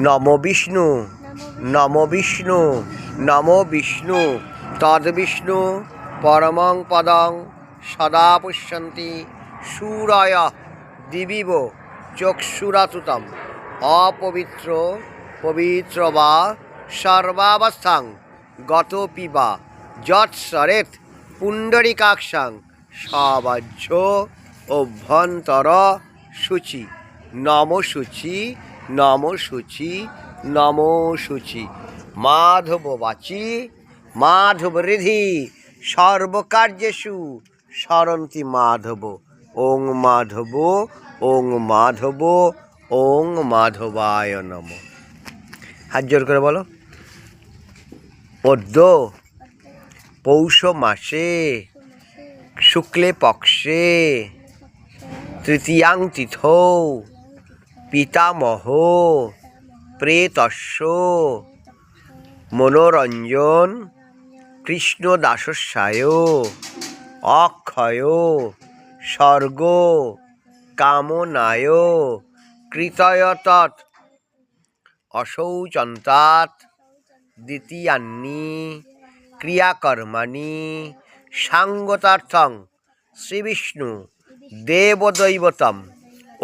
নমো বিষ্ণু নমো বিষ্ণু নমো বিষ্ণু তদ্বিষ্ণু পরমং পদং সদা পুষ্যন্তি সূরয় দিবিব চক্ষুরাতুতম অপবিত্র পবিত্র বা সর্বাবস্থাং গতোপি বা যৎসরেৎ পুণ্ডরিকাক্ষাং সবাহ্য অভ্যন্তর শুচি নমো শুচি নমো শুচি নমো শুচি মাধব বাচি মাধব হৃধি সর্বকার্যেষু সরন্তি মাধব ওং মাধব ওং মাধব ওং মাধবায় নমঃ। হাত জোর করে বলো। অদ্য পৌষ মাসে শুক্লে পক্ষে তৃতীয়াং তিথৌ পিতামহ প্রেতস্য মনোরঞ্জন কৃষ্ণদাসস্যায় অক্ষয় স্বর্গ কামনায় কৃতয়তৎ অশৌচন্তাৎ দ্বিতীয়ান্নি ক্রিয়াকর্মাণি সাঙ্গতার্থং শ্রীবিষ্ণু দেবদৈবতম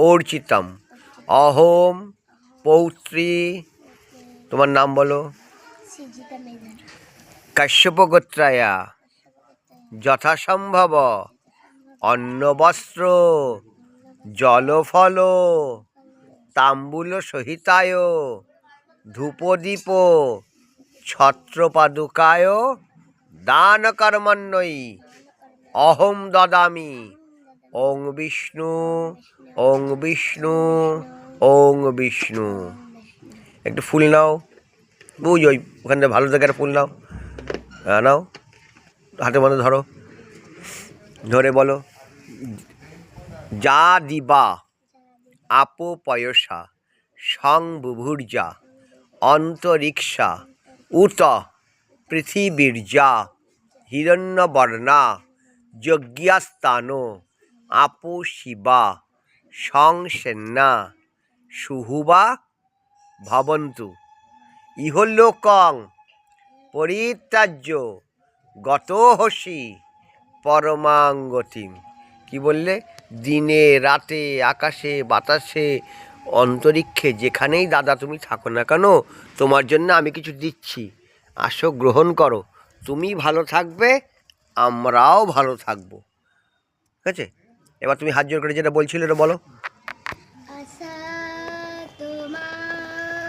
অর্চিতম অহম পৌত্রী। তোমার নাম বলো। কাশ্যপগোত্রায়া যথাসম্ভব অন্নবস্ত্র জলফল তাম্বূল সহিতায় ধূপদীপ ছত্রপাদুকায় দানকর্মণ্যই অহম দদামি। ওং বিষ্ণু ওং বিষ্ণু ওং বিষ্ণু। একটু ফুল নাও, বুঝ ওই ওখানে ভালো জায়গায় ফুল নাও, নাও হাতে মধ্যে ধরো, ধরে বলো যা দিবা আপোপয়সা সংবুভুর্যা অন্তরিক্ষা উত পৃথিবীর্যা হিরণ্যবর্ণা যজ্ঞাস্তানো আপো শিবা সংসেন্না সুহুবা ভবন্তু ইহলোকং পরিত্যাজ্য গতোহসি পরমাং গতিম। কি বললে? দিনে রাতে আকাশে বাতাসে অন্তরিক্ষে যেখানেই দাদা তুমি থাকো না কেন, তোমার জন্য আমি কিছু দিচ্ছি, আসো গ্রহণ করো। তুমি ভালো থাকবে, আমরাও ভালো থাকবো। ঠিক আছে? এবার তুমি হাত জোর করে যেটা বলছিলে এটা বলো।